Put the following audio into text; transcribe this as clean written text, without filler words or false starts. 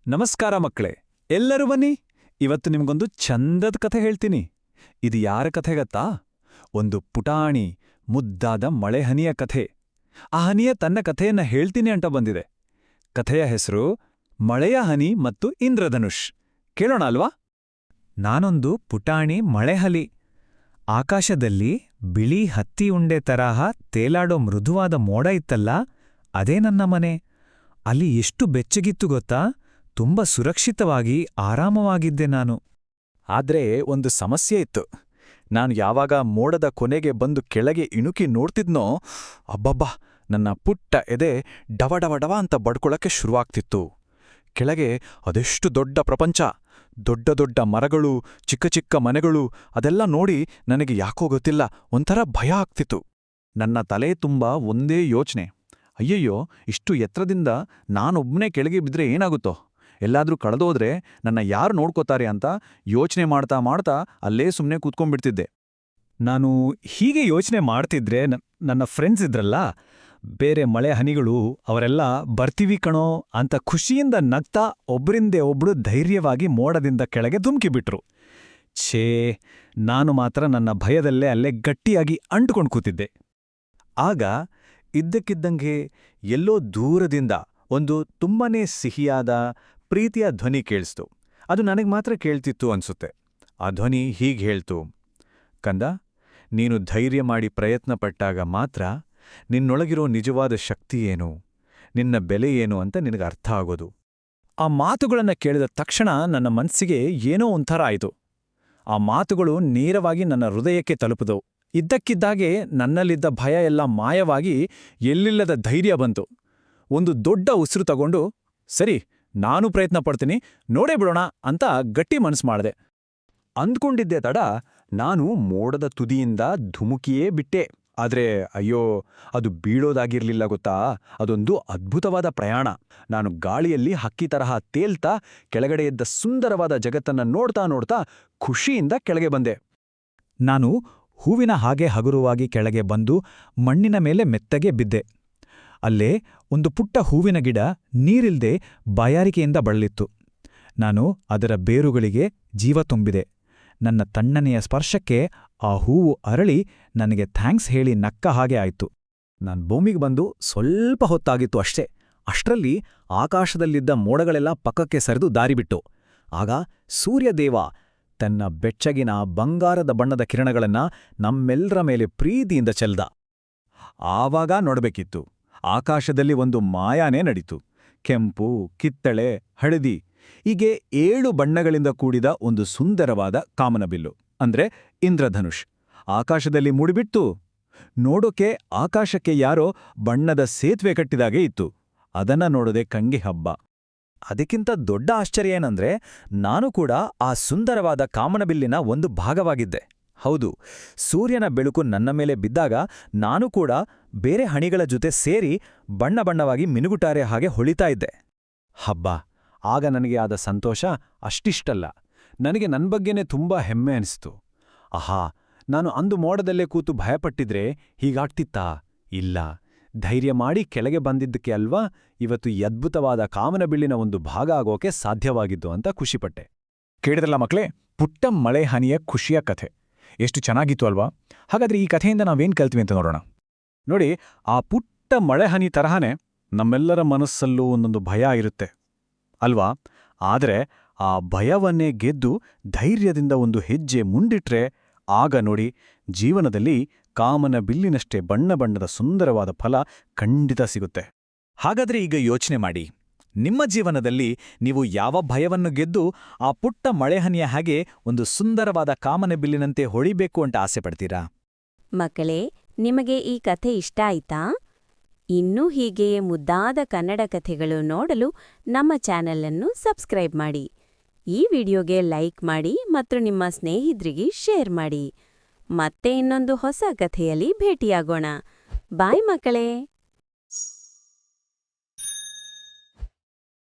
ನಮಸ್ಕಾರ ಮಕ್ಕಳೇ, ಎಲ್ಲರೂ ಬನ್ನಿ. ಇವತ್ತು ನಿಮ್ಗೊಂದು ಚಂದದ ಕಥೆ ಹೇಳ್ತೀನಿ. ಇದು ಯಾರ ಕಥೆ ಗೊತ್ತಾ? ಒಂದು ಪುಟಾಣಿ ಮುದ್ದಾದ ಮಳೆಹನಿಯ ಕಥೆ. ಆ ಹನಿಯ ತನ್ನ ಕಥೆಯನ್ನ ಹೇಳ್ತೀನಿ ಅಂತ ಬಂದಿದೆ. ಕಥೆಯ ಹೆಸರು ಮಳೆಯ ಹನಿ ಮತ್ತು ಇಂದ್ರಧನುಷ್. ಕೇಳೋಣ ಅಲ್ವಾ? ನಾನೊಂದು ಪುಟಾಣಿ ಮಳೆಹಲಿ. ಆಕಾಶದಲ್ಲಿ ಬಿಳಿ ಹತ್ತಿ ಉಂಡೆ ತರಹ ತೇಲಾಡೋ ಮೃದುವಾದ ಮೋಡ ಇತ್ತಲ್ಲ, ಅದೇ ನನ್ನ ಮನೆ. ಅಲ್ಲಿ ಎಷ್ಟು ಬೆಚ್ಚಗಿತ್ತು ಗೊತ್ತಾ? ತುಂಬ ಸುರಕ್ಷಿತವಾಗಿ ಆರಾಮವಾಗಿದ್ದೆ ನಾನು. ಆದ್ರೆ ಒಂದು ಸಮಸ್ಯೆ ಇತ್ತು. ನಾನು ಯಾವಾಗ ಮೋಡದ ಕೊನೆಗೆ ಬಂದು ಕೆಳಗೆ ಇಣುಕಿ ನೋಡ್ತಿದ್ನೋ, ಅಬ್ಬಬ್ಬಾ, ನನ್ನ ಪುಟ್ಟ ಎದೆ ಡವಡವಡವ ಅಂತ ಬಡ್ಕೊಳಕ್ಕೆ ಶುರುವಾಗ್ತಿತ್ತು. ಕೆಳಗೆ ಅದೆಷ್ಟು ದೊಡ್ಡ ಪ್ರಪಂಚ, ದೊಡ್ಡ ದೊಡ್ಡ ಮರಗಳು, ಚಿಕ್ಕ ಚಿಕ್ಕ ಮನೆಗಳು, ಅದೆಲ್ಲ ನೋಡಿ ನನಗೆ ಯಾಕೋ ಗೊತ್ತಿಲ್ಲ ಒಂಥರ ಭಯ ಆಗ್ತಿತ್ತು. ನನ್ನ ತಲೆ ತುಂಬ ಒಂದೇ ಯೋಚನೆ, ಅಯ್ಯಯ್ಯೋ, ಇಷ್ಟು ಎತ್ತರದಿಂದ ನಾನೊಬ್ಬನೇ ಕೆಳಗೆ ಬಿದ್ರೆ ಏನಾಗುತ್ತೋ, ಎಲ್ಲಾದ್ರೂ ಕಳೆದೋದ್ರೆ ನನ್ನ ಯಾರು ನೋಡ್ಕೋತಾರೆ ಅಂತ ಯೋಚನೆ ಮಾಡ್ತಾ ಮಾಡ್ತಾ ಅಲ್ಲೇ ಸುಮ್ಮನೆ ಕೂತ್ಕೊಂಡ್ಬಿಡ್ತಿದ್ದೆ. ನಾನು ಹೀಗೆ ಯೋಚನೆ ಮಾಡ್ತಿದ್ರೆ ನನ್ನ ಫ್ರೆಂಡ್ಸ್ ಇದ್ರಲ್ಲ, ಬೇರೆ ಮಳೆ ಹನಿಗಳು, ಅವರೆಲ್ಲ ಬರ್ತೀವಿ ಕಣೋ ಅಂತ ಖುಷಿಯಿಂದ ನಗ್ತಾ ಒಬ್ರಿಂದೆ ಒಬ್ಳು ಧೈರ್ಯವಾಗಿ ಮೋಡದಿಂದ ಕೆಳಗೆ ಧುಮ್ಕಿಬಿಟ್ರು. ಛೇ, ನಾನು ಮಾತ್ರ ನನ್ನ ಭಯದಲ್ಲೇ ಅಲ್ಲೇ ಗಟ್ಟಿಯಾಗಿ ಅಂಟ್ಕೊಂಡು ಕೂತಿದ್ದೆ. ಆಗ ಇದ್ದಕ್ಕಿದ್ದಂಗೆ ಎಲ್ಲೋ ದೂರದಿಂದ ಒಂದು ತುಂಬನೇ ಸಿಹಿಯಾದ ಪ್ರೀತಿಯ ಧ್ವನಿ ಕೇಳಿಸ್ತು. ಅದು ನನಗೆ ಮಾತ್ರ ಕೇಳ್ತಿತ್ತು ಅನ್ಸುತ್ತೆ. ಆ ಧ್ವನಿ ಹೀಗೆ ಹೇಳ್ತು, ಕಂದ, ನೀನು ಧೈರ್ಯ ಮಾಡಿ ಪ್ರಯತ್ನ ಪಟ್ಟಾಗ ಮಾತ್ರ ನಿನ್ನೊಳಗಿರೋ ನಿಜವಾದ ಶಕ್ತಿ ಏನು, ನಿನ್ನ ಬೆಲೆ ಏನು ಅಂತ ನಿನಗೆ ಅರ್ಥ ಆಗೋದು. ಆ ಮಾತುಗಳನ್ನ ಕೇಳಿದ ತಕ್ಷಣ ನನ್ನ ಮನಸ್ಸಿಗೆ ಏನೋ ಒಂಥರ ಆಯಿತು. ಆ ಮಾತುಗಳು ನೇರವಾಗಿ ನನ್ನ ಹೃದಯಕ್ಕೆ ತಲುಪಿದವು. ಇದ್ದಕ್ಕಿದ್ದಾಗೆ ನನ್ನಲ್ಲಿದ್ದ ಭಯ ಎಲ್ಲ ಮಾಯವಾಗಿ ಎಲ್ಲಿಲ್ಲದ ಧೈರ್ಯ ಬಂತು. ಒಂದು ದೊಡ್ಡ ಉಸಿರು ತಗೊಂಡು, ಸರಿ, ನಾನು ಪ್ರಯತ್ನ ಪಡ್ತೀನಿ, ನೋಡೇ ಬಿಡೋಣ ಅಂತ ಗಟ್ಟಿ ಮನಸ್ಸು ಮಾಡಿದೆ. ಅಂದ್ಕೊಂಡಿದ್ದೆ ತಡ ನಾನು ಮೋಡದ ತುದಿಯಿಂದ ಧುಮುಕಿಯೇ ಬಿಟ್ಟೆ. ಆದ್ರೆ ಅಯ್ಯೋ, ಅದು ಬೀಳೋದಾಗಿರ್ಲಿಲ್ಲ ಗೊತ್ತಾ. ಅದೊಂದು ಅದ್ಭುತವಾದ ಪ್ರಯಾಣ. ನಾನು ಗಾಳಿಯಲ್ಲಿ ಹಕ್ಕಿ ತರಹ ತೇಲ್ತಾ ಕೆಳಗಡೆ ಇದ್ದ ಸುಂದರವಾದ ಜಗತ್ತನ್ನ ನೋಡ್ತಾ ನೋಡ್ತಾ ಖುಷಿಯಿಂದ ಕೆಳಗೆ ಬಂದೆ. ನಾನು ಹೂವಿನ ಹಾಗೆ ಹಗುರವಾಗಿ ಕೆಳಗೆ ಬಂದು ಮಣ್ಣಿನ ಮೇಲೆ ಮೆತ್ತಗೆ ಬಿದ್ದೆ. ಅಲ್ಲೇ ಒಂದು ಪುಟ್ಟ ಹೂವಿನ ಗಿಡ ನೀರಿಲ್ದೆ ಬಾಯಾರಿಕೆಯಿಂದ ಬಳಲಿತ್ತು. ನಾನು ಅದರ ಬೇರುಗಳಿಗೆ ಜೀವ ತುಂಬಿದೆ. ನನ್ನ ತಣ್ಣನೆಯ ಸ್ಪರ್ಶಕ್ಕೆ ಆ ಹೂವು ಅರಳಿ ನನಗೆ ಥ್ಯಾಂಕ್ಸ್ ಹೇಳಿ ನಕ್ಕ ಹಾಗೆ ಆಯ್ತು. ನಾನ್ ಭೂಮಿಗೆ ಬಂದು ಸ್ವಲ್ಪ ಹೊತ್ತಾಗಿತ್ತು ಅಷ್ಟೇ. ಅಷ್ಟರಲ್ಲಿ ಆಕಾಶದಲ್ಲಿದ್ದ ಮೋಡಗಳೆಲ್ಲ ಪಕ್ಕಕ್ಕೆ ಸರಿದು ದಾರಿಬಿಟ್ಟು. ಆಗ ಸೂರ್ಯದೇವ ತನ್ನ ಬೆಚ್ಚಗಿನ ಬಂಗಾರದ ಬಣ್ಣದ ಕಿರಣಗಳನ್ನ ನಮ್ಮೆಲ್ಲರ ಮೇಲೆ ಪ್ರೀತಿಯಿಂದ ಚೆಲ್ದ. ಆವಾಗ ನೋಡ್ಬೇಕಿತ್ತು, ಆಕಾಶದಲ್ಲಿ ಒಂದು ಮಾಯಾನೇ ನಡೀತು. ಕೆಂಪು, ಕಿತ್ತಳೆ, ಹಳದಿ ಹೀಗೆ 7 ಬಣ್ಣಗಳಿಂದ ಕೂಡಿದ ಒಂದು ಸುಂದರವಾದ ಕಾಮನಬಿಲ್ಲು, ಅಂದ್ರೆ ಇಂದ್ರಧನುಷ್, ಆಕಾಶದಲ್ಲಿ ಮೂಡಿಬಿಟ್ಟು. ನೋಡೋಕೆ ಆಕಾಶಕ್ಕೆ ಯಾರೋ ಬಣ್ಣದ ಸೇತುವೆ ಕಟ್ಟಿದಾಗೆ ಇತ್ತು. ಅದನ್ನ ನೋಡೋದೆ ಕಂಗೆ ಹಬ್ಬ. ಅದಕ್ಕಿಂತ ದೊಡ್ಡ ಆಶ್ಚರ್ಯ ಏನಂದ್ರೆ, ನಾನು ಕೂಡ ಆ ಸುಂದರವಾದ ಕಾಮನಬಿಲ್ಲಿನ ಒಂದು ಭಾಗವಾಗಿದ್ದೆ. ಹೌದು, ಸೂರ್ಯನ ಬೆಳಕು ನನ್ನ ಮೇಲೆ ಬಿದ್ದಾಗ ನಾನು ಕೂಡ ಬೇರೆ ಹಣಿಗಳ ಜೊತೆ ಸೇರಿ ಬಣ್ಣ ಬಣ್ಣವಾಗಿ ಮಿನುಗುಟಾರೆ ಹಾಗೆ ಹೊಳಿತಾ ಇದ್ದೆ. ಹಬ್ಬ, ಆಗ ನನಗೆ ಆದ ಸಂತೋಷ ಅಷ್ಟಿಷ್ಟಲ್ಲ. ನನಗೆ ನನ್ನ ಬಗ್ಗೆನೇ ತುಂಬಾ ಹೆಮ್ಮೆ ಅನಿಸ್ತು. ಆಹಾ, ನಾನು ಅಂದು ಮೋಡದಲ್ಲೇ ಕೂತು ಭಯಪಟ್ಟಿದ್ರೆ ಹೀಗಾಗ್ತಿತ್ತಾ? ಇಲ್ಲ, ಧೈರ್ಯ ಮಾಡಿ ಕೆಳಗೆ ಬಂದಿದ್ದಕ್ಕೆ ಅಲ್ವಾ ಇವತ್ತು ಈ ಅದ್ಭುತವಾದ ಕಾಮನಬಿಲ್ಲಿನ ಒಂದು ಭಾಗ ಆಗೋಕೆ ಸಾಧ್ಯವಾಗಿದ್ದು ಅಂತ ಖುಷಿಪಟ್ಟೆ. ಕೇಳಿದ್ರಲ್ಲ ಮಕ್ಕಳೇ, ಪುಟ್ಟ ಮಳೆ ಹನಿಯ ಖುಷಿಯ ಕಥೆ ಎಷ್ಟು ಚೆನ್ನಾಗಿತ್ತು ಅಲ್ವಾ? ಹಾಗಾದ್ರೆ ಈ ಕಥೆಯಿಂದ ನಾವೇನ್ ಕಲ್ತ್ವಿ ಅಂತ ನೋಡೋಣ. ನೋಡಿ, ಆ ಪುಟ್ಟ ಮಳೆಹನಿ ತರಹನೇ ನಮ್ಮೆಲ್ಲರ ಮನಸ್ಸಲ್ಲೂ ಒಂದೊಂದು ಭಯ ಇರುತ್ತೆ ಅಲ್ವಾ? ಆದರೆ ಆ ಭಯವನ್ನೇ ಗೆದ್ದು ಧೈರ್ಯದಿಂದ ಒಂದು ಹೆಜ್ಜೆ ಮುಂದಿಟ್ರೆ ಆಗ ನೋಡಿ, ಜೀವನದಲ್ಲಿ ಕಾಮನ ಬಿಲ್ಲಿನಷ್ಟೇ ಬಣ್ಣ ಬಣ್ಣದ ಸುಂದರವಾದ ಫಲ ಖಂಡಿತ ಸಿಗುತ್ತೆ. ಹಾಗಾದ್ರೆ ಈಗ ಯೋಚನೆ ಮಾಡಿ, ನಿಮ್ಮ ಜೀವನದಲ್ಲಿ ನೀವು ಯಾವ ಭಯವನ್ನು ಗೆದ್ದು ಆ ಪುಟ್ಟ ಮಳೆಹನಿಯ ಹಾಗೆ ಒಂದು ಸುಂದರವಾದ ಕಾಮನ ಬಿಲ್ಲಿನಂತೆ ಹೊಳಿಬೇಕು ಅಂತ ಆಸೆ ಪಡ್ತೀರಾ? ಮಕ್ಕಳೇ, ನಿಮಗೆ ಈ ಕಥೆ ಇಷ್ಟ ಆಯ್ತಾ? ಇನ್ನೂ ಹೀಗೆಯೇ ಮುದ್ದಾದ ಕನ್ನಡ ಕಥೆಗಳು ನೋಡಲು ನಮ್ಮ ಚಾನೆಲ್ ಅನ್ನು ಸಬ್ಸ್ಕ್ರೈಬ್ ಮಾಡಿ. ಈ ವಿಡಿಯೋಗೆ ಲೈಕ್ ಮಾಡಿ ಮತ್ತು ನಿಮ್ಮ ಸ್ನೇಹಿತರಿಗೆ ಶೇರ್ ಮಾಡಿ. ಮತ್ತೆ ಇನ್ನೊಂದು ಹೊಸ ಕಥೆಯಲ್ಲಿ ಭೇಟಿಯಾಗೋಣ. ಬಾಯ್ ಮಕ್ಕಳೇ.